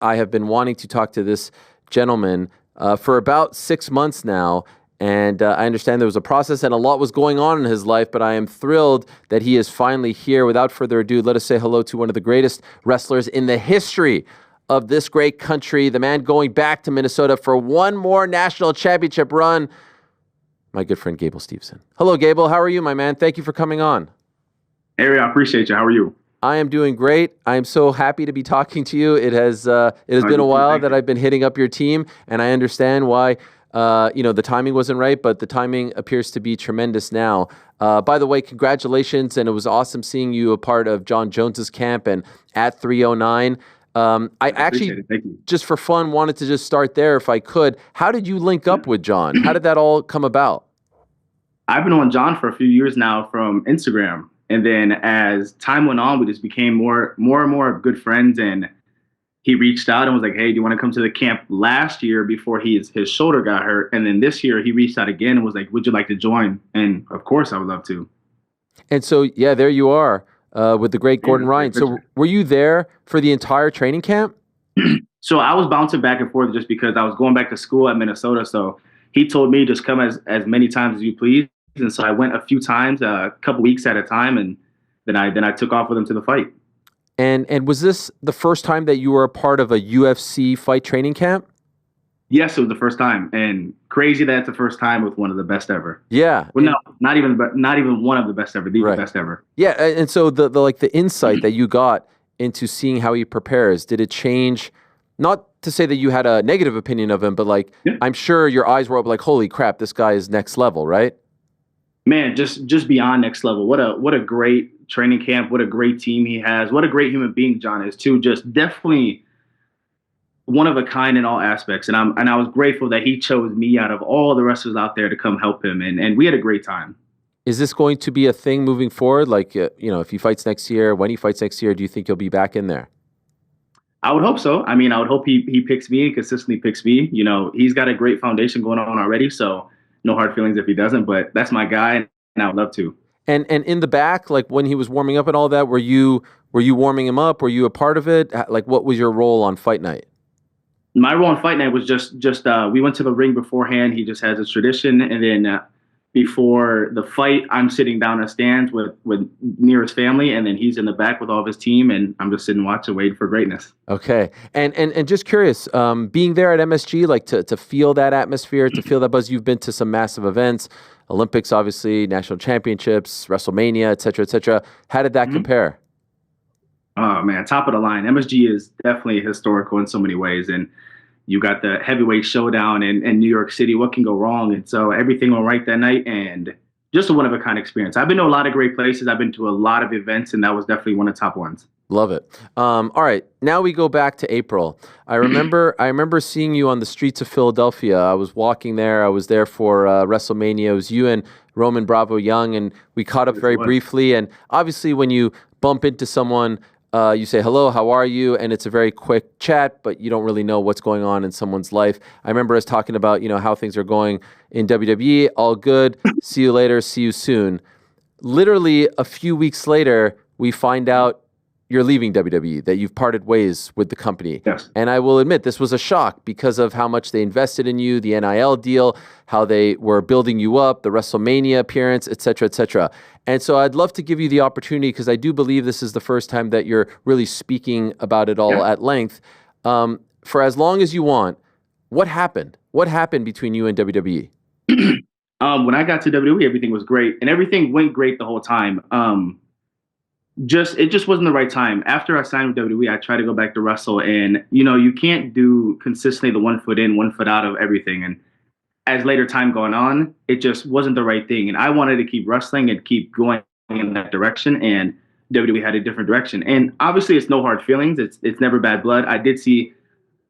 I have been wanting to talk to this gentleman for about 6 months now. And I understand there was a process and a lot was going on in his life, but I am thrilled that he is finally here. Without further ado, let us say hello to one of the greatest wrestlers in the history of this great country, the man going back to Minnesota for one more national championship run, my good friend Gable Steveson. Hello, Gable. How are you, my man? Thank you for coming on. Ariel, I appreciate you. How are you? I am doing great. I am so happy to be talking to you. It has been a while that I've been hitting up your team, and I understand why the timing wasn't right, but the timing appears to be tremendous now. By the way, congratulations, and it was awesome seeing you a part of Jon Jones's camp and at 309. I actually, just for fun, wanted to just start there if I could. How did you link up with Jon? How did that all come about? I've been on Jon for a few years now from Instagram. And then as time went on, we just became more and more good friends. And he reached out and was like, hey, do you want to come to the camp last year before his shoulder got hurt? And then this year he reached out again and was like, would you like to join? And of course I would love to. And so, yeah, there you are. With the great Gordon Ryan. So were you there for the entire training camp? So I was bouncing back and forth just because I was going back to school at Minnesota. So he told me just come as many times as you please. And so I went a few times, a couple weeks at a time. And then I took off with him to the fight. And was this the first time that you were a part of a UFC fight training camp? Yes, it was the first time, and crazy that it's the first time with one of the best ever. Yeah. Well, no, not even one of the best ever. The best ever. Yeah, and so the insight that you got into seeing how he prepares, did it change? Not to say that you had a negative opinion of him, but I'm sure your eyes were up like, holy crap, this guy is next level, right? Man, just beyond next level. What a great training camp. What a great team he has. What a great human being Jon is too. Just definitely one of a kind in all aspects. And I was grateful that he chose me out of all the wrestlers out there to come help him. And we had a great time. Is this going to be a thing moving forward? If he fights next year, when he fights next year, do you think he'll be back in there? I would hope so. I mean, I would hope he picks me and consistently picks me. He's got a great foundation going on already. So no hard feelings if he doesn't, but that's my guy. And I would love to. And in the back, like when he was warming up and all that, were you warming him up? Were you a part of it? Like, what was your role on fight night? My role on fight night was just we went to the ring beforehand. He just has a tradition, and then before the fight, I'm sitting down in stands with near his family, and then he's in the back with all of his team, and I'm just sitting watching, waiting for greatness. Okay, and just curious, being there at MSG, like to feel that atmosphere, to feel that buzz. You've been to some massive events, Olympics, obviously, national championships, WrestleMania, et cetera, et cetera. How did that compare? Oh, man, top of the line. MSG is definitely historical in so many ways. And you got the heavyweight showdown in New York City. What can go wrong? And so everything went right that night. And just a one-of-a-kind experience. I've been to a lot of great places. I've been to a lot of events, and that was definitely one of the top ones. Love it. All right, now we go back to April. I remember seeing you on the streets of Philadelphia. I was walking there. I was there for WrestleMania. It was you and Roman Bravo Young, and we caught up very briefly. And obviously, when you bump into someone, you say, hello, how are you? And it's a very quick chat, but you don't really know what's going on in someone's life. I remember us talking about, how things are going in WWE. All good. See you later. See you soon. Literally a few weeks later, we find out you're leaving WWE, that you've parted ways with the company. Yes. And I will admit, this was a shock because of how much they invested in you, the NIL deal, how they were building you up, the WrestleMania appearance, et cetera, et cetera. And so I'd love to give you the opportunity, because I do believe this is the first time that you're really speaking about it all at length. For as long as you want, what happened? What happened between you and WWE? When I got to WWE, everything was great. And everything went great the whole time. It just wasn't the right time. After I signed with WWE, I tried to go back to wrestle, and you can't do consistently the 1 foot in, 1 foot out of everything. And as later time going on, it just wasn't the right thing. And I wanted to keep wrestling and keep going in that direction, and WWE had a different direction. And obviously, it's no hard feelings. It's never bad blood. I did see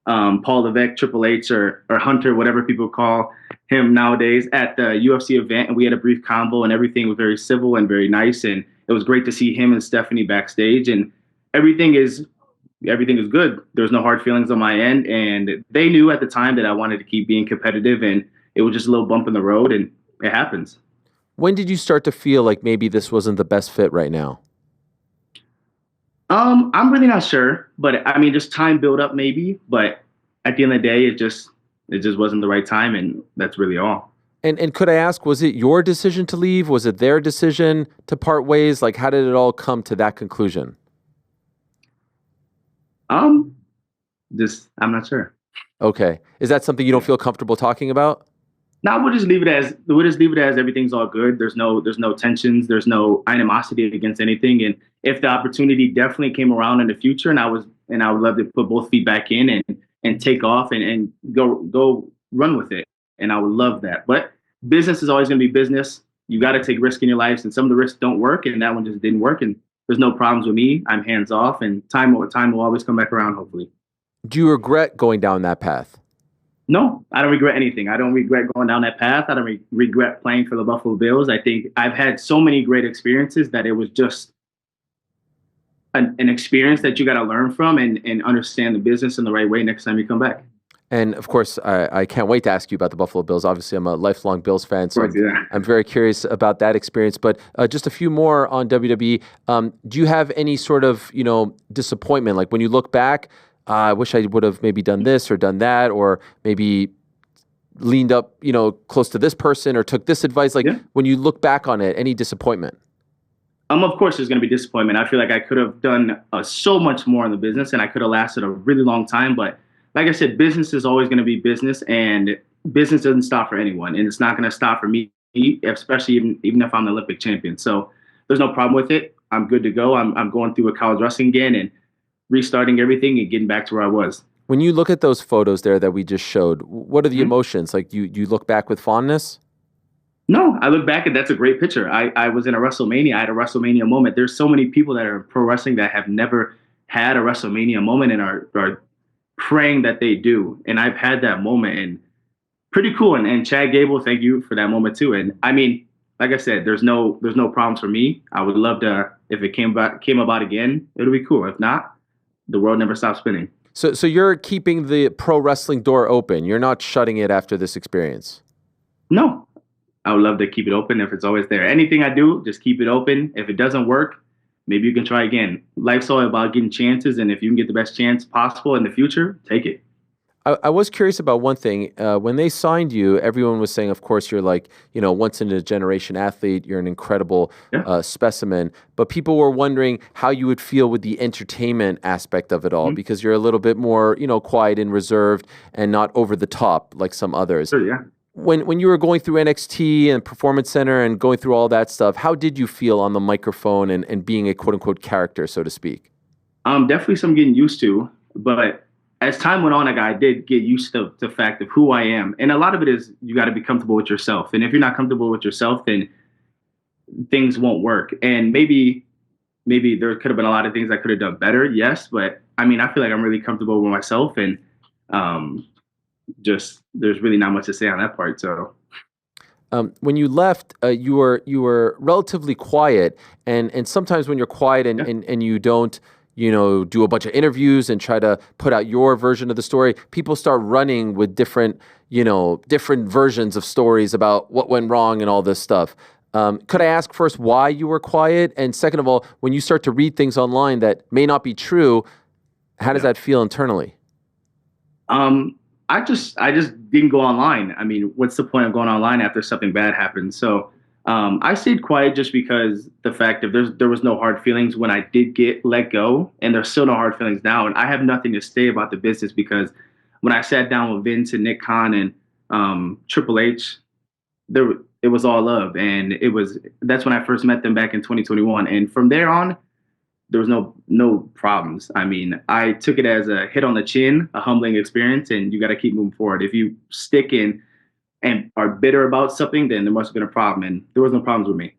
Paul Levesque, Triple H, or Hunter, whatever people call him nowadays, at the UFC event, and we had a brief combo, and everything was very civil and very nice. And it was great to see him and Stephanie backstage, and everything is good. There's no hard feelings on my end, and they knew at the time that I wanted to keep being competitive, and it was just a little bump in the road, and it happens. When did you start to feel like maybe this wasn't the best fit right now? I'm really not sure, but I mean, just time build up maybe. But at the end of the day, it just wasn't the right time, and that's really all. And could I ask, was it your decision to leave? Was it their decision to part ways? Like, how did it all come to that conclusion? Um, just I'm not sure. Okay. Is that something you don't feel comfortable talking about? Now we'll just leave it as everything's all good. There's no tensions. There's no animosity against anything. And if the opportunity definitely came around in the future, and I would love to put both feet back in and take off and go run with it. And I would love that. But business is always going to be business. You got to take risk in your lives, and some of the risks don't work, and that one just didn't work. And there's no problems with me. I'm hands off, and time will always come back around. Hopefully. Do you regret going down that path? No, I don't regret anything. I don't regret going down that path. I don't regret playing for the Buffalo Bills. I think I've had so many great experiences that it was just an experience that you got to learn from and understand the business in the right way next time you come back. And of course, I can't wait to ask you about the Buffalo Bills. Obviously, I'm a lifelong Bills fan, so Of course, yeah. I'm very curious about that experience. But just a few more on WWE. Do you have any sort of disappointment? Like when you look back, I wish I would have maybe done this or done that, or maybe leaned up, close to this person or took this advice. Like when you look back on it, any disappointment? Of course, there's going to be disappointment. I feel like I could have done so much more in the business, and I could have lasted a really long time. But like I said, business is always going to be business, and business doesn't stop for anyone, and it's not going to stop for me, especially even if I'm the Olympic champion. So there's no problem with it. I'm good to go. I'm going through a college wrestling again and restarting everything and getting back to where I was. When you look at those photos there that we just showed, what are the emotions? Like you look back with fondness? No, I look back and that's a great picture. I was in a WrestleMania. I had a WrestleMania moment. There's so many people that are in pro wrestling that have never had a WrestleMania moment and are praying that they do. And I've had that moment and pretty cool. And Chad Gable, thank you for that moment too. And I mean, like I said, there's no problems for me. I would love to, if it came about again, it'll be cool. If not, the world never stops spinning. So you're keeping the pro wrestling door open. You're not shutting it after this experience. No, I would love to keep it open if it's always there. Anything I do, just keep it open. If it doesn't work, maybe you can try again. Life's all about getting chances, and if you can get the best chance possible in the future, take it. I was curious about one thing. When they signed you, everyone was saying, of course, you're like, once in a generation athlete. You're an incredible specimen. But people were wondering how you would feel with the entertainment aspect of it all, because you're a little bit more, quiet and reserved and not over the top like some others. Sure, yeah. When you were going through NXT and Performance Center and going through all that stuff, how did you feel on the microphone and being a quote unquote character, so to speak? Definitely some getting used to, but as time went on, I did get used to the fact of who I am. And a lot of it is you got to be comfortable with yourself. And if you're not comfortable with yourself, then things won't work. And maybe there could have been a lot of things I could have done better. Yes. But I mean, I feel like I'm really comfortable with myself and just there's really not much to say on that part. So when you left, you were relatively quiet. And sometimes when you're quiet and you don't do a bunch of interviews and try to put out your version of the story, people start running with different versions of stories about what went wrong and all this stuff. Could I ask first why you were quiet? And second of all, when you start to read things online that may not be true, how does that feel internally? I just didn't go online. I mean, what's the point of going online after something bad happens? So I stayed quiet just because the fact that there was no hard feelings when I did get let go, and there's still no hard feelings now. And I have nothing to say about the business because when I sat down with Vince and Nick Khan and Triple H, it was all love, and that's when I first met them back in 2021. And from there on, there was no problems. I mean, I took it as a hit on the chin, a humbling experience, and you got to keep moving forward. If you stick in and are bitter about something, then there must have been a problem, and there was no problems with me.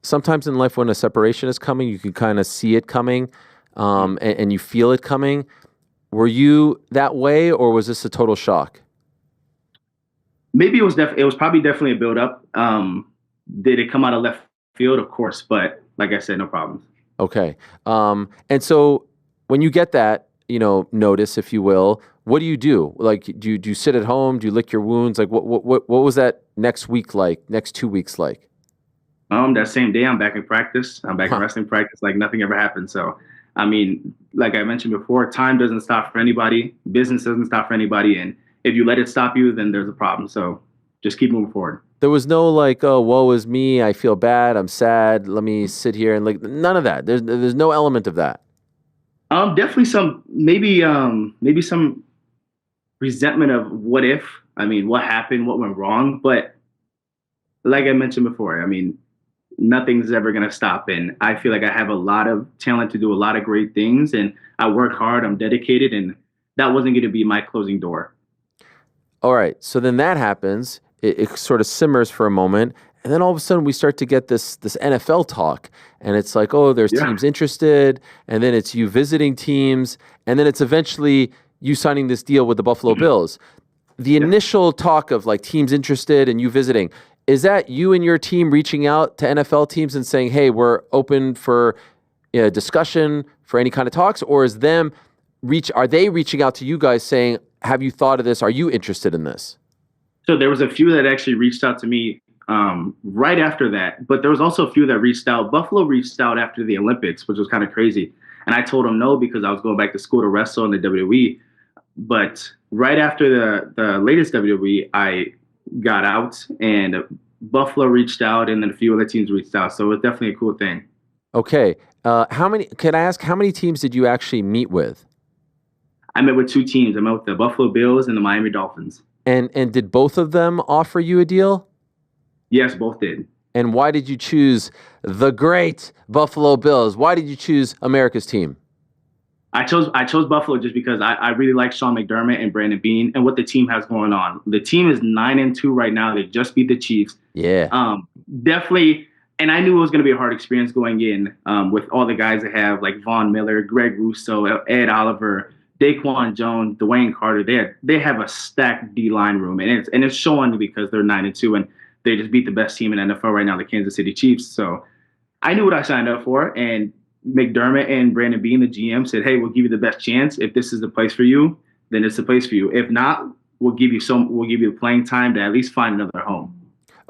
Sometimes in life when a separation is coming, you can kind of see it coming, and you feel it coming. Were you that way, or was this a total shock? Maybe it was probably definitely a build-up. Did it come out of left field? Of course, but like I said, no problems. Okay. And so when you get that, notice, if you will, what do you do? Like, do you sit at home? Do you lick your wounds? Like, what was that next week like? Next 2 weeks like? That same day, I'm back in practice. I'm back in wrestling practice like nothing ever happened. So, I mean, like I mentioned before, time doesn't stop for anybody. Business doesn't stop for anybody. And if you let it stop you, then there's a problem. So just keep moving forward. There was no like, oh, woe is me. I feel bad. I'm sad. Let me sit here and like none of that. There's no element of that. Definitely maybe some resentment of what if. I mean, what happened, what went wrong. But like I mentioned before, I mean, nothing's ever gonna stop. And I feel like I have a lot of talent to do a lot of great things, and I work hard. I'm dedicated, and that wasn't going to be my closing door. All right. So then that happens. It sort of simmers for a moment. And then all of a sudden we start to get this NFL talk. And it's like, oh, there's Yeah. teams interested. And then it's you visiting teams. And then it's eventually you signing this deal with the Buffalo Bills. The initial talk of like teams interested and you visiting, is that you and your team reaching out to NFL teams and saying, hey, we're open for discussion for any kind of talks? Or is are they reaching out to you guys saying, have you thought of this? Are you interested in this? So there was a few that actually reached out to me right after that, but there was also a few that reached out. Buffalo reached out after the Olympics, which was kind of crazy. And I told them no because I was going back to school to wrestle in the WWE. But right after the latest WWE, I got out and Buffalo reached out and then a few other teams reached out. So it was definitely a cool thing. Okay. Can I ask, how many teams did you actually meet with? I met with two teams. I met with the Buffalo Bills and the Miami Dolphins. And did both of them offer you a deal? Yes, both did. And why did you choose the great Buffalo Bills? Why did you choose America's team? I chose Buffalo just because I really like Sean McDermott and Brandon Beane and what the team has going on. The team is 9-2 right now. They just beat the Chiefs. Yeah. Definitely. And I knew it was going to be a hard experience going in with all the guys that have like Von Miller, Greg Russo, Ed Oliver, Daquan Jones, Dwayne Carter. They have a stacked D-line room, and it's showing because they're 9-2 and they just beat the best team in NFL right now, the Kansas City Chiefs. So I knew what I signed up for, and McDermott and Brandon Beane, the GM, said, "Hey, we'll give you the best chance. If this is the place for you, then it's the place for you. If not, we'll give you the playing time to at least find another home."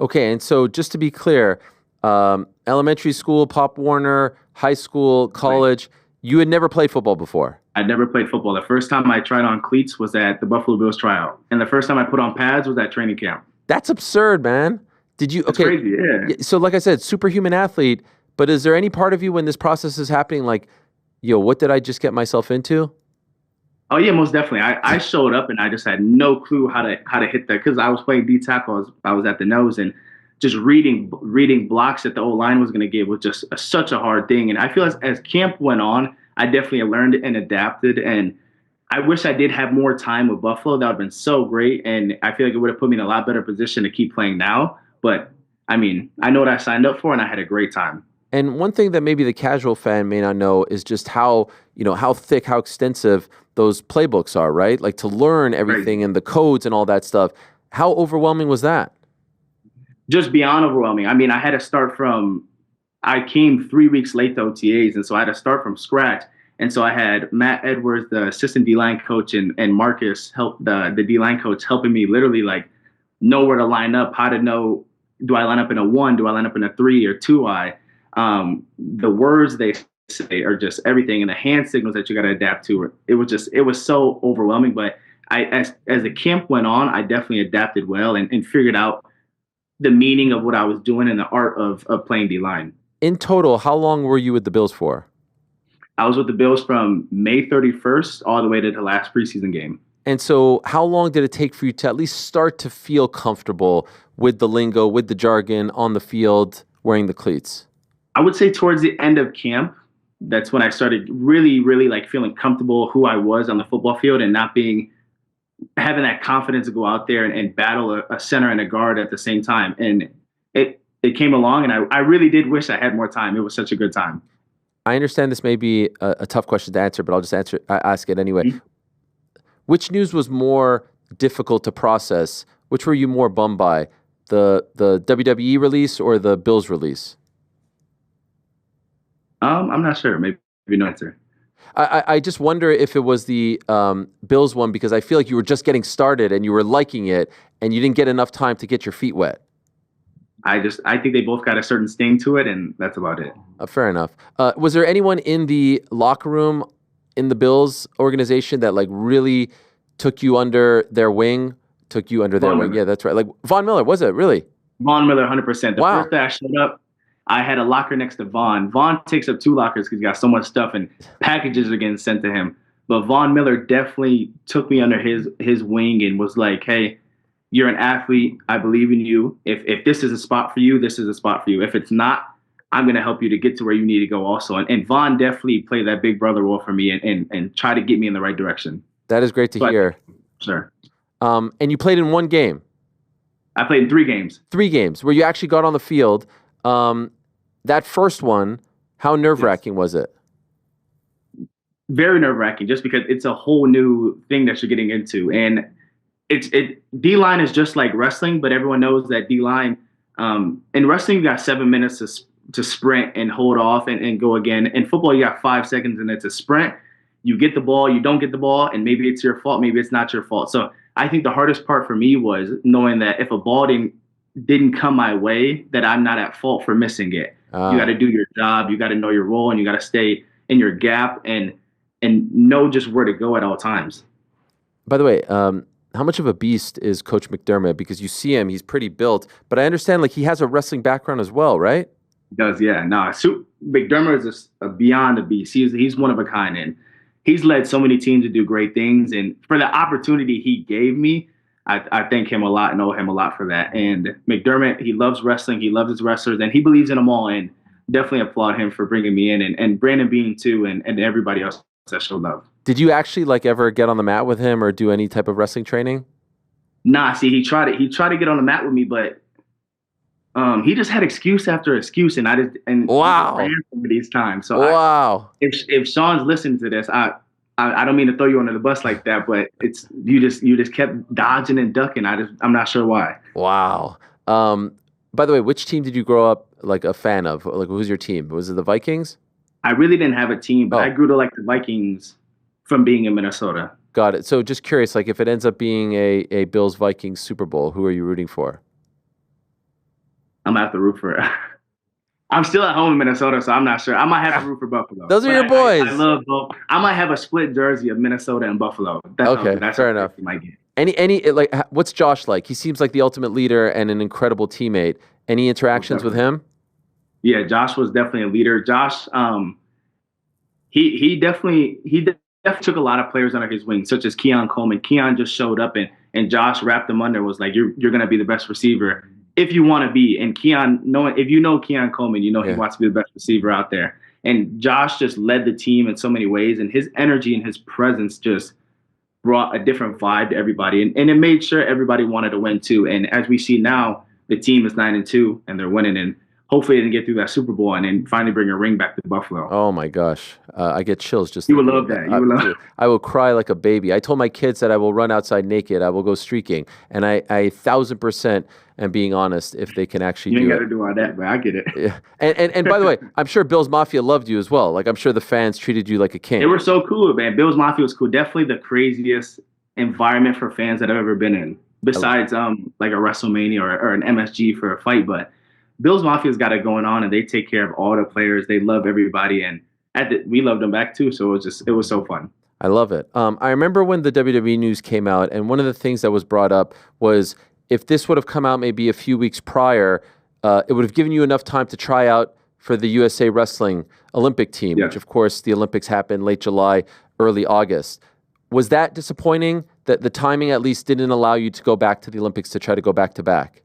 Okay, and so just to be clear, elementary school, Pop Warner, high school, college, you had never played football before. I'd never played football. The first time I tried on cleats was at the Buffalo Bills tryout, and the first time I put on pads was at training camp. That's absurd, man. Did you? It's Okay. crazy, yeah. So, like I said, superhuman athlete. But is there any part of you when this process is happening, like, yo, what did I just get myself into? Oh yeah, most definitely. I showed up and I just had no clue how to hit that because I was playing D tackle. I was at the nose and just reading blocks that the O-line was going to give was just such a hard thing. And I feel as camp went on, I definitely learned and adapted. And I wish I did have more time with Buffalo. That would have been so great. And I feel like it would have put me in a lot better position to keep playing now. But I mean, I know what I signed up for and I had a great time. And one thing that maybe the casual fan may not know is just how thick, how extensive those playbooks are, right? Like to learn everything and the codes and all that stuff. How overwhelming was that? Just beyond overwhelming. I mean, I came 3 weeks late to OTAs, and so I had to start from scratch. And so I had Matt Edwards, the assistant D-line coach, and Marcus, the D-line coach, helping me literally like know where to line up, how to know, do I line up in a 1, do I line up in a 3 or 2-eye? The words they say are just everything, and the hand signals that you got to adapt to. It was so overwhelming. But as the camp went on, I definitely adapted well and figured out the meaning of what I was doing and the art of playing D-line. In total, how long were you with the Bills for? I was with the Bills from May 31st all the way to the last preseason game. And so how long did it take for you to at least start to feel comfortable with the lingo, with the jargon on the field, wearing the cleats? I would say towards the end of camp, that's when I started really, really like feeling comfortable who I was on the football field and not having that confidence to go out there and battle a center and a guard at the same time. And it came along, and I really did wish I had more time. It was such a good time. I understand this may be a tough question to answer, but I'll just ask it anyway. Mm-hmm. Which news was more difficult to process? Which were you more bummed by? The WWE release or the Bills release? I'm not sure. Maybe no answer. I just wonder if it was the Bills one, because I feel like you were just getting started and you were liking it and you didn't get enough time to get your feet wet. I think they both got a certain sting to it, and that's about it. Fair enough. Was there anyone in the locker room in the Bills organization that like really took you under their wing? Took you under their wing? Yeah, that's right. Like Von Miller, was it really? Von Miller, 100%. The Wow. first day I showed up, I had a locker next to Von. Von takes up 2 lockers because he's got so much stuff and packages are getting sent to him. But Von Miller definitely took me under his wing and was like, "Hey, you're an athlete. I believe in you. If this is a spot for you, this is a spot for you. If it's not, I'm going to help you to get to where you need to go also." And Von definitely played that big brother role for me and try to get me in the right direction. That is great to hear. Sure. And you played in 1 game. I played in 3 games. 3 games where you actually got on the field. That first one, how nerve-wracking was it? Very nerve-wracking, just because it's a whole new thing that you're getting into, and D-line is just like wrestling, but everyone knows that D-line in wrestling you got 7 minutes to sprint and hold off and go again. In football, you got 5 seconds and it's a sprint. You get the ball, you don't get the ball, and maybe it's your fault, maybe it's not your fault. So I think the hardest part for me was knowing that if a ball didn't come my way, that I'm not at fault for missing it. You got to do your job, you got to know your role, and you got to stay in your gap and know just where to go at all times. By the way, how much of a beast is Coach McDermott? Because you see him, he's pretty built, but I understand like he has a wrestling background as well, right? He does, yeah. No, McDermott is beyond a beast. He's one of a kind, and he's led so many teams to do great things. And for the opportunity he gave me, I thank him a lot and owe him a lot for that. And McDermott, he loves wrestling, he loves his wrestlers, and he believes in them all. And definitely applaud him for bringing me in, and Brandon Bean too, and everybody else that showed love. Did you actually like ever get on the mat with him or do any type of wrestling training? Nah, see, he tried to get on the mat with me, but he just had excuse after excuse, and wow, ran over these times. So wow, if Sean's listening to this, I don't mean to throw you under the bus like that, but it's you just kept dodging and ducking. I'm not sure why. Wow. By the way, which team did you grow up like a fan of? Like, who's your team? Was it the Vikings? I really didn't have a team, but I grew to like the Vikings from being in Minnesota. Got it. So just curious, like if it ends up being a Bills-Vikings Super Bowl, who are you rooting for? I'm going to have to root for it. I'm still at home in Minnesota, so I'm not sure. I might have to root for Buffalo. Those are your boys. I love both. I might have a split jersey of Minnesota and Buffalo. That's fair enough. You might get. Any like, what's Josh like? He seems like the ultimate leader and an incredible teammate. Any interactions with him? Yeah, Josh was definitely a leader. Josh, he definitely took a lot of players under his wing, such as Keon Coleman. Keon just showed up and Josh wrapped him under, was like, you're going to be the best receiver if you want to be. And Keon, if you know Keon Coleman, you know he wants to be the best receiver out there. And Josh just led the team in so many ways, and his energy and his presence just brought a different vibe to everybody. And it made sure everybody wanted to win too. And as we see now, the team is 9-2 and they're winning, and hopefully they can get through that Super Bowl and then finally bring a ring back to Buffalo. Oh my gosh. I get chills just You would love that. I will cry like a baby. I told my kids that I will run outside naked. I will go streaking. And I 1,000% am being honest if they can actually do it. You ain't got to do all that, but I get it. Yeah. And by the way, I'm sure Bills Mafia loved you as well. Like, I'm sure the fans treated you like a king. They were so cool, man. Bills Mafia was cool. Definitely the craziest environment for fans that I've ever been in, besides like a WrestleMania or an MSG for a fight. But Bills Mafia's got it going on, and they take care of all the players. They love everybody, and we loved them back too. So it was so fun. I love it. I remember when the WWE news came out, and one of the things that was brought up was if this would have come out maybe a few weeks prior, it would have given you enough time to try out for the USA Wrestling Olympic team, which of course the Olympics happened late July, early August. Was that disappointing that the timing at least didn't allow you to go back to the Olympics to try to go back to back?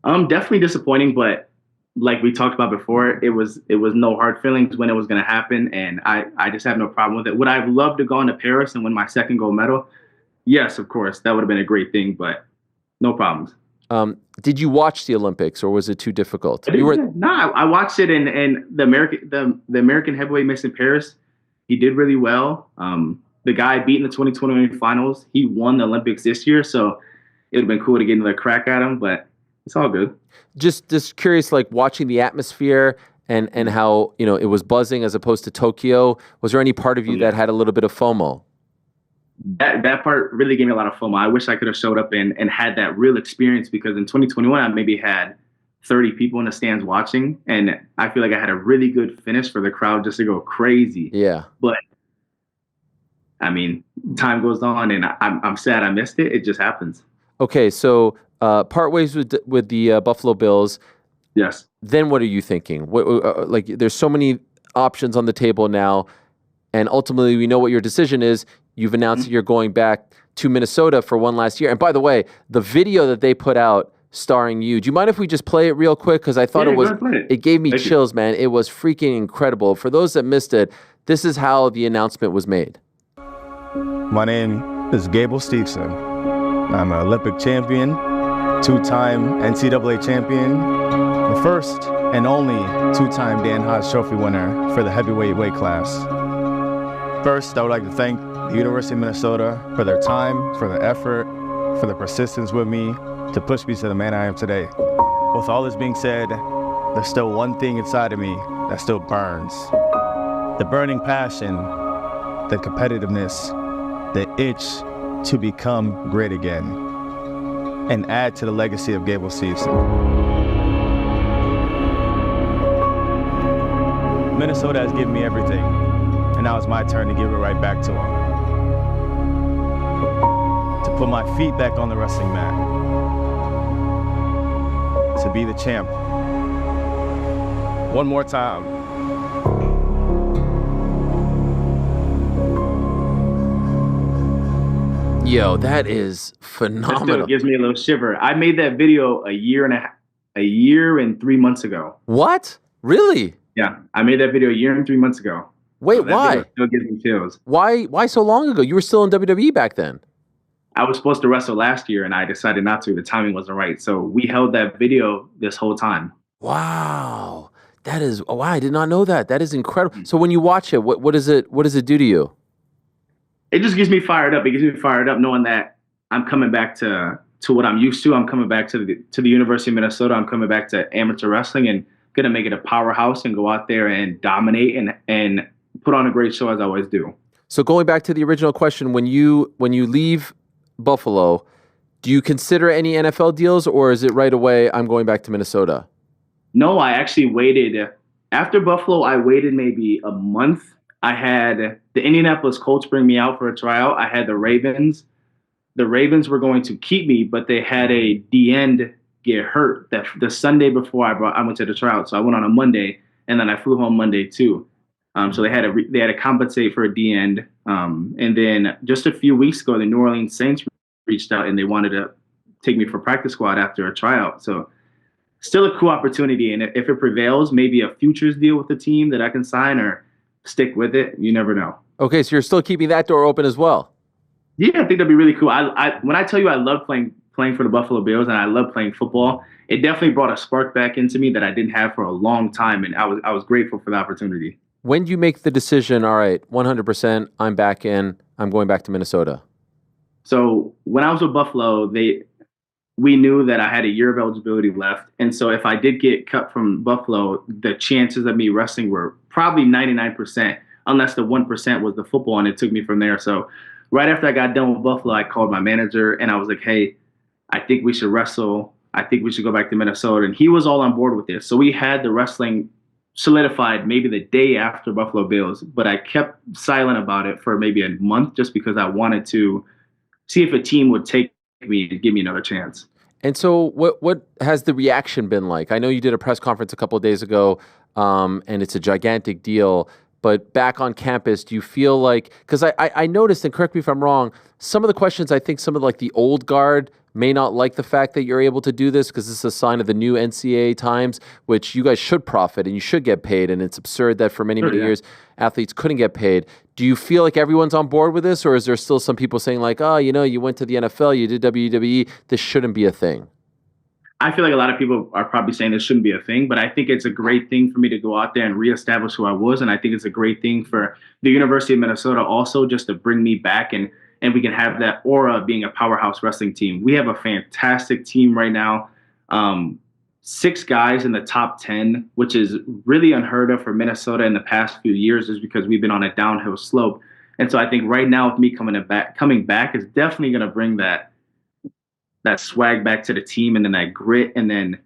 Definitely disappointing, but like we talked about before, it was no hard feelings when it was going to happen, and I just have no problem with it. Would I have loved to go into Paris and win my second gold medal? Yes, of course. That would have been a great thing, but no problems. Did you watch the Olympics, or was it too difficult? I watched it, and the American heavyweight mix in Paris, he did really well. The guy beat in the 2021 finals, he won the Olympics this year, so it would have been cool to get another crack at him, but it's all good. Just curious, like watching the atmosphere and how, it was buzzing as opposed to Tokyo. Was there any part of you that had a little bit of FOMO? That part really gave me a lot of FOMO. I wish I could have showed up and had that real experience, because in 2021 I maybe had 30 people in the stands watching, and I feel like I had a really good finish for the crowd just to go crazy. Yeah. But I mean, time goes on, and I'm sad I missed it. It just happens. Okay, so part ways with the Buffalo Bills. Yes. Then what are you thinking? Like, there's so many options on the table now, and ultimately we know what your decision is. You've announced that you're going back to Minnesota for one last year. And by the way, the video that they put out starring you, do you mind if we just play it real quick? Because I thought it gave me chills, man. It was freaking incredible. For those that missed it, this is how the announcement was made. My name is Gable Steveson. I'm an Olympic champion, two-time NCAA champion, the first and only two-time Dan Hodge Trophy winner for the heavyweight weight class. First, I would like to thank the University of Minnesota for their time, for their effort, for their persistence with me to push me to the man I am today. With all this being said, there's still one thing inside of me that still burns. The burning passion, the competitiveness, the itch to become great again and add to the legacy of Gable Steveson. Minnesota has given me everything, and now it's my turn to give it right back to them. To put my feet back on the wrestling mat. To be the champ. One more time. Yo, that is phenomenal. That still gives me a little shiver. I made that video a year and 3 months ago. What? Really? Yeah, I made that video a year and 3 months ago. Wait, so why? Still gives me chills. Why so long ago? You were still in WWE back then. I was supposed to wrestle last year, and I decided not to. The timing wasn't right. So we held that video this whole time. Wow. Wow, I did not know that. That is incredible. So when you watch it, what does it do to you? It just gets me fired up. It gets me fired up knowing that I'm coming back to what I'm used to. I'm coming back to the University of Minnesota. I'm coming back to amateur wrestling and gonna make it a powerhouse and go out there and dominate and put on a great show as I always do. So going back to the original question, when you leave Buffalo, do you consider any NFL deals, or is it right away, I'm going back to Minnesota? No, I actually waited. After Buffalo, I waited maybe a month. I had the Indianapolis Colts bring me out for a tryout. I had the Ravens. The Ravens were going to keep me, but they had a D-end get hurt the Sunday before I went to the tryout. So I went on a Monday, and then I flew home Monday too. So they had to compensate for a D-end. And then just a few weeks ago, the New Orleans Saints reached out and they wanted to take me for practice squad after a tryout. So still a cool opportunity. And if it prevails, maybe a futures deal with the team that I can sign or stick with it. You never know. Okay, so you're still keeping that door open as well. Yeah, I think that'd be really cool. When I tell you I love playing for the Buffalo Bills and I love playing football, it definitely brought a spark back into me that I didn't have for a long time. And I was grateful for the opportunity. When do you make the decision, all right, 100%, I'm back in, I'm going back to Minnesota? So when I was with Buffalo, we knew that I had a year of eligibility left. And so if I did get cut from Buffalo, the chances of me wrestling were probably 99%, unless the 1% was the football, and it took me from there. So right after I got done with Buffalo, I called my manager and I was like, hey, I think we should wrestle. I think we should go back to Minnesota. And he was all on board with this. So we had the wrestling solidified maybe the day after Buffalo Bills, but I kept silent about it for maybe a month just because I wanted to see if a team would take me and give me another chance. And so what has the reaction been like? I know you did a press conference a couple of days ago, and it's a gigantic deal, but back on campus, do you feel like, because I noticed, and correct me if I'm wrong, some of the questions, I think some of like the old guard may not like the fact that you're able to do this because this is a sign of the new NCAA times, which you guys should profit and you should get paid. And it's absurd that for many years, athletes couldn't get paid. Do you feel like everyone's on board with this, or is there still some people saying like, oh, you went to the NFL, you did WWE, this shouldn't be a thing? I feel like a lot of people are probably saying this shouldn't be a thing, but I think it's a great thing for me to go out there and reestablish who I was. And I think it's a great thing for the University of Minnesota also just to bring me back and we can have that aura of being a powerhouse wrestling team. We have a fantastic team right now. 6 guys in the top 10, which is really unheard of for Minnesota in the past few years, is because we've been on a downhill slope. And so I think right now with me coming back is definitely going to bring that swag back to the team, and then that grit, and then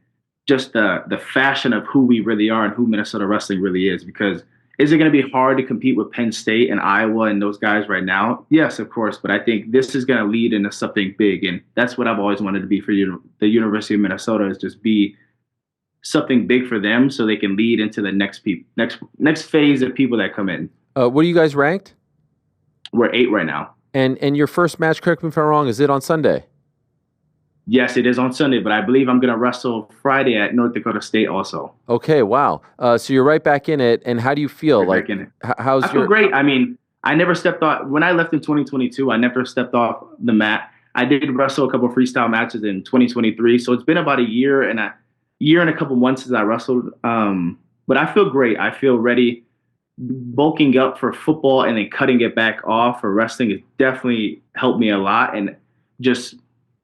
just the fashion of who we really are and who Minnesota wrestling really is. Because is it going to be hard to compete with Penn State and Iowa and those guys right now? Yes, of course. But I think this is going to lead into something big, and that's what I've always wanted to be for the University of Minnesota, is just be something big for them, so they can lead into the next phase of people that come in. What are you guys ranked? We're 8 right now. And your first match, correct me if I'm wrong, is it on Sunday? Yes, it is on Sunday, but I believe I'm going to wrestle Friday at North Dakota State also. Okay, wow. So you're right back in it, and how do you feel? Right back in it. How's I feel great. I mean, I never stepped off when I left in 2022. I never stepped off the mat. I did wrestle a couple of freestyle matches in 2023, so it's been about a year and a couple months since I wrestled. But I feel great. I feel ready. Bulking up for football and then cutting it back off for wrestling has definitely helped me a lot, and just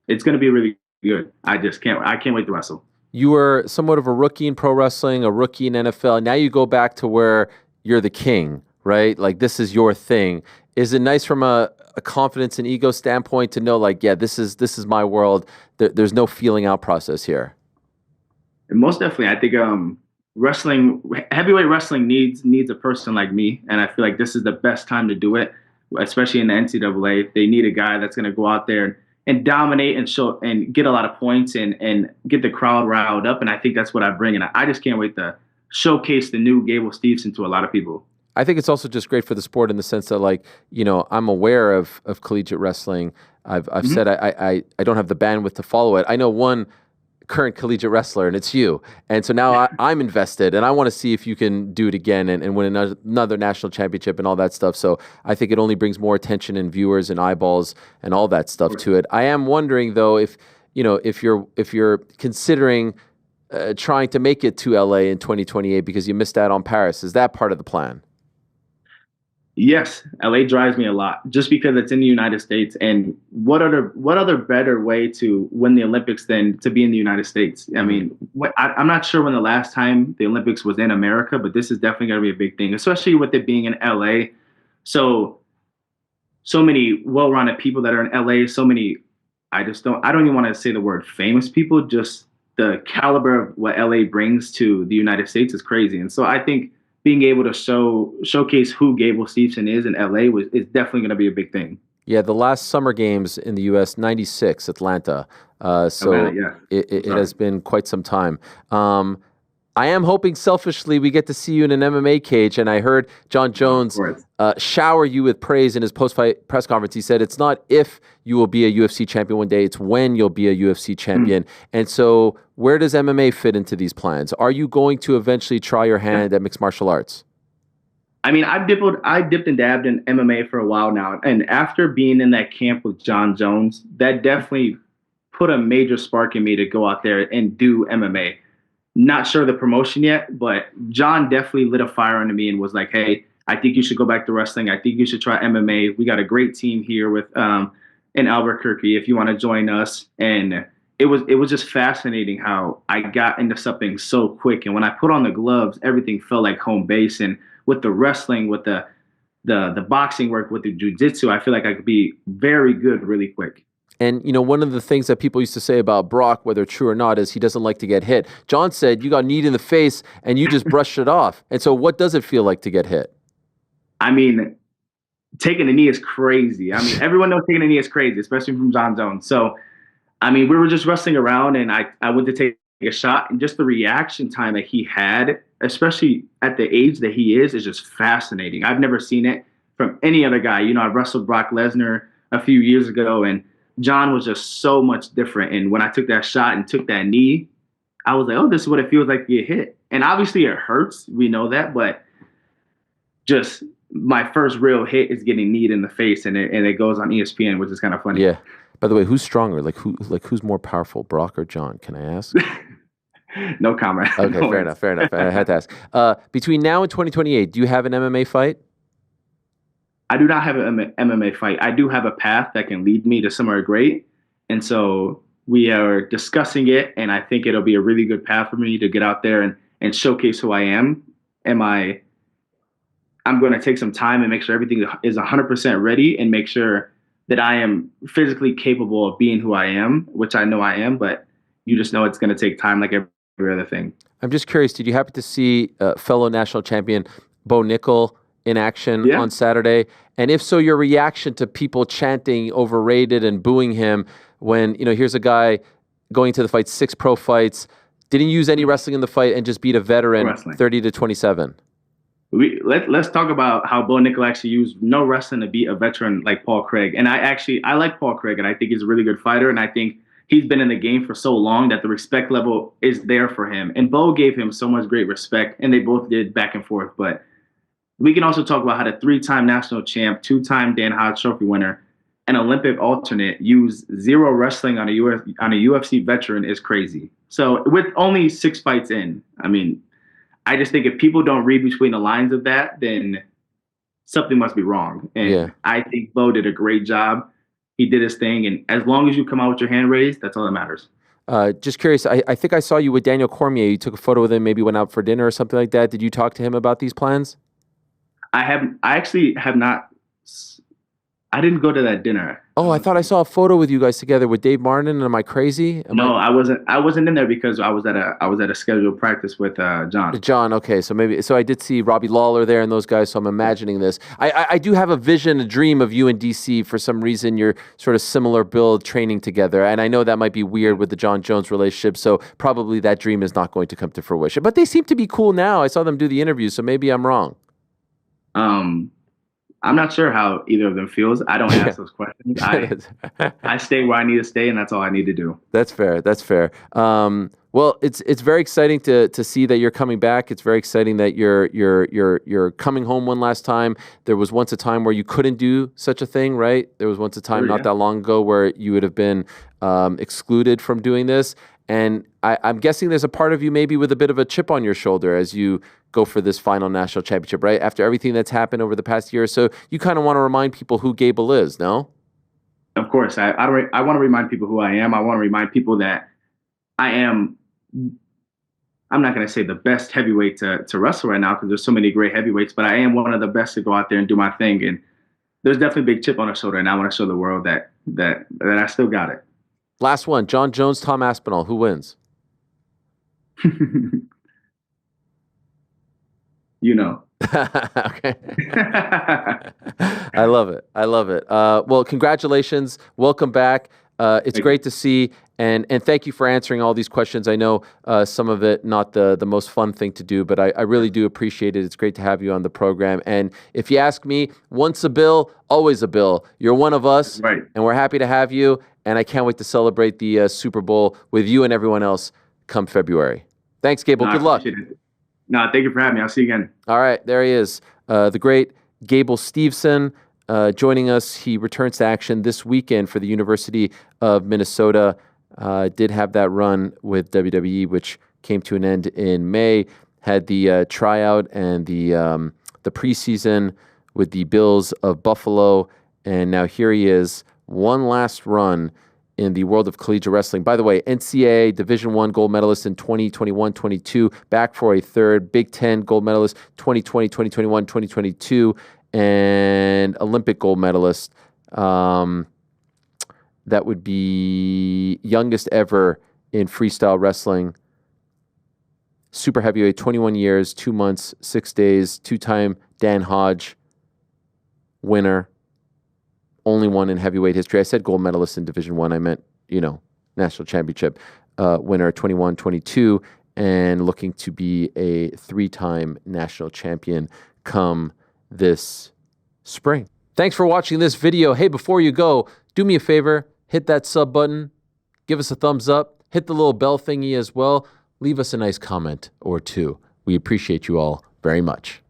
it's going to be really good. I can't wait to wrestle. You were somewhat of a rookie in pro wrestling, a rookie in NFL. Now you go back to where you're the king, right? Like, this is your thing. Is it nice from a confidence and ego standpoint to know, like, yeah, this is my world. There's no feeling out process here? And most definitely, I think heavyweight wrestling needs a person like me, and I feel like this is the best time to do it, especially in the NCAA. They need a guy that's going to go out there and dominate and show and get a lot of points and get the crowd riled up. And I think that's what I bring. And I just can't wait to showcase the new Gable Steveson to a lot of people. I think it's also just great for the sport in the sense that, like, you know, I'm aware of collegiate wrestling. I've said I don't have the bandwidth to follow it. I know one current collegiate wrestler, and it's you. And so now I'm invested, and I want to see if you can do it again and win another national championship and all that stuff. So I think it only brings more attention and viewers and eyeballs and all that stuff to it. I am wondering, though, if you're considering trying to make it to LA in 2028 because you missed out on Paris. Is that part of the plan? Yes, LA drives me a lot just because it's in the United States. And what other better way to win the Olympics than to be in the United States? I mean, I'm not sure when the last time the Olympics was in America, but this is definitely going to be a big thing, especially with it being in LA. So many well-rounded people that are in LA, so many, I don't even want to say the word famous people, just the caliber of what LA brings to the United States is crazy. And so I think being able to showcase who Gable Steveson is in LA is definitely going to be a big thing. Yeah, the last Summer Games in the U.S., 96, Atlanta. It has been quite some time. I am hoping selfishly we get to see you in an MMA cage, and I heard Jon Jones shower you with praise in his post-fight press conference. He said it's not if you will be a UFC champion one day, it's when you'll be a UFC champion. And so where does MMA fit into these plans? Are you going to eventually try your hand at mixed martial arts? I mean, I dipped and dabbed in MMA for a while now, and after being in that camp with Jon Jones, that definitely put a major spark in me to go out there and do MMA. Not sure the promotion yet, but Jon definitely lit a fire under me and was like, hey, I think you should go back to wrestling. I think you should try MMA. We got a great team here with in Albuquerque if you want to join us. And it was just fascinating how I got into something so quick. And when I put on the gloves, everything felt like home base. And with the wrestling, with the boxing work, with the jiu-jitsu, I feel like I could be very good really quick. And, you know, one of the things that people used to say about Brock, whether true or not, is he doesn't like to get hit. Jon said you got kneed in the face and you just brushed it off. And so what does it feel like to get hit? I mean, taking a knee is crazy. I mean, everyone knows taking a knee is crazy, especially from Jon Jones. So, I mean, we were just wrestling around and I went to take a shot, and just the reaction time that he had, especially at the age that he is just fascinating. I've never seen it from any other guy. You know, I wrestled Brock Lesnar a few years ago, and Jon was just so much different. And when I took that shot and took that knee, I was like, oh, this is what it feels like to get hit. And obviously it hurts. We know that. But just my first real hit is getting kneed in the face. And it goes on ESPN, which is kind of funny. Yeah. By the way, who's stronger? Who's more powerful, Brock or Jon? Can I ask? No comment. Okay, No fair enough. I had to ask. Between now and 2028, do you have an MMA fight? I do not have an MMA fight. I do have a path that can lead me to somewhere great. And so we are discussing it, and I think it'll be a really good path for me to get out there and showcase who I am. I'm going to take some time and make sure everything is 100% ready and make sure that I am physically capable of being who I am, which I know I am, but you just know it's going to take time like every other thing. I'm just curious, did you happen to see fellow national champion Bo Nickel in action on Saturday? And if so, your reaction to people chanting overrated and booing him when, here's a guy going to the fight, 6 pro fights, didn't use any wrestling in the fight and just beat a veteran 30-27. Let's talk about how Bo Nickel actually used no wrestling to beat a veteran like Paul Craig. And I like Paul Craig, and I think he's a really good fighter. And I think he's been in the game for so long that the respect level is there for him. And Bo gave him so much great respect, and they both did back and forth. But we can also talk about how the 3-time national champ, 2-time Dan Hodge Trophy winner, and Olympic alternate use 0 wrestling on a UFC veteran is crazy. So with only 6 fights in, I mean, I just think if people don't read between the lines of that, then something must be wrong. And I think Bo did a great job. He did his thing. And as long as you come out with your hand raised, that's all that matters. Just curious, I think I saw you with Daniel Cormier. You took a photo with him, maybe went out for dinner or something like that. Did you talk to him about these plans? I actually have not. I didn't go to that dinner. Oh, I thought I saw a photo with you guys together with Dave Martin. Am I crazy? I wasn't in there because I was at a scheduled practice with John. John, okay, so I did see Robbie Lawler there and those guys. So I'm imagining this. I do have a vision, a dream of you and DC. For some reason, you're sort of similar build, training together, and I know that might be weird with the Jon Jones relationship. So probably that dream is not going to come to fruition. But they seem to be cool now. I saw them do the interview, so maybe I'm wrong. I'm not sure how either of them feels. I don't ask those questions. I stay where I need to stay, and that's all I need to do. That's fair. That's fair. Well, it's very exciting to see that you're coming back. It's very exciting that you're coming home one last time. There was once a time where you couldn't do such a thing, right? There was once a time not that long ago where you would have been excluded from doing this. And I'm guessing there's a part of you maybe with a bit of a chip on your shoulder as you go for this final national championship, right? After everything that's happened over the past year or so, you kind of want to remind people who Gable is, no? Of course. I want to remind people who I am. I want to remind people that I'm not going to say the best heavyweight to wrestle right now because there's so many great heavyweights, but I am one of the best to go out there and do my thing. And there's definitely a big chip on the shoulder, and I want to show the world that I still got it. Last one, Jon Jones, Tom Aspinall. Who wins? You know. Okay. I love it. Well, congratulations. Welcome back. It's great to see. And thank you for answering all these questions. I know some of it not the most fun thing to do, but I really do appreciate it. It's great to have you on the program. And if you ask me, once a Bill, always a Bill. You're one of us, right? And we're happy to have you. And I can't wait to celebrate the Super Bowl with you and everyone else come February. Thanks, Gable. Good luck. No, thank you for having me. I'll see you again. All right, there he is, the great Gable Steveson joining us. He returns to action this weekend for the University of Minnesota. Did have that run with WWE, which came to an end in May. Had the tryout and the preseason with the Bills of Buffalo, and now here he is, one last run in the world of collegiate wrestling. By the way, NCAA Division I gold medalist in 2021-22, back for a third, Big Ten gold medalist 2020, 2021, 2022, and Olympic gold medalist. That would be youngest ever in freestyle wrestling. Super heavyweight, 21 years, 2 months, 6 days, 2-time Dan Hodge winner. Only one in heavyweight history. I said gold medalist in Division I. I meant, national championship winner 21-22 and looking to be a 3-time national champion come this spring. Thanks for watching this video. Hey, before you go, do me a favor, hit that sub button, give us a thumbs up, hit the little bell thingy as well. Leave us a nice comment or two. We appreciate you all very much.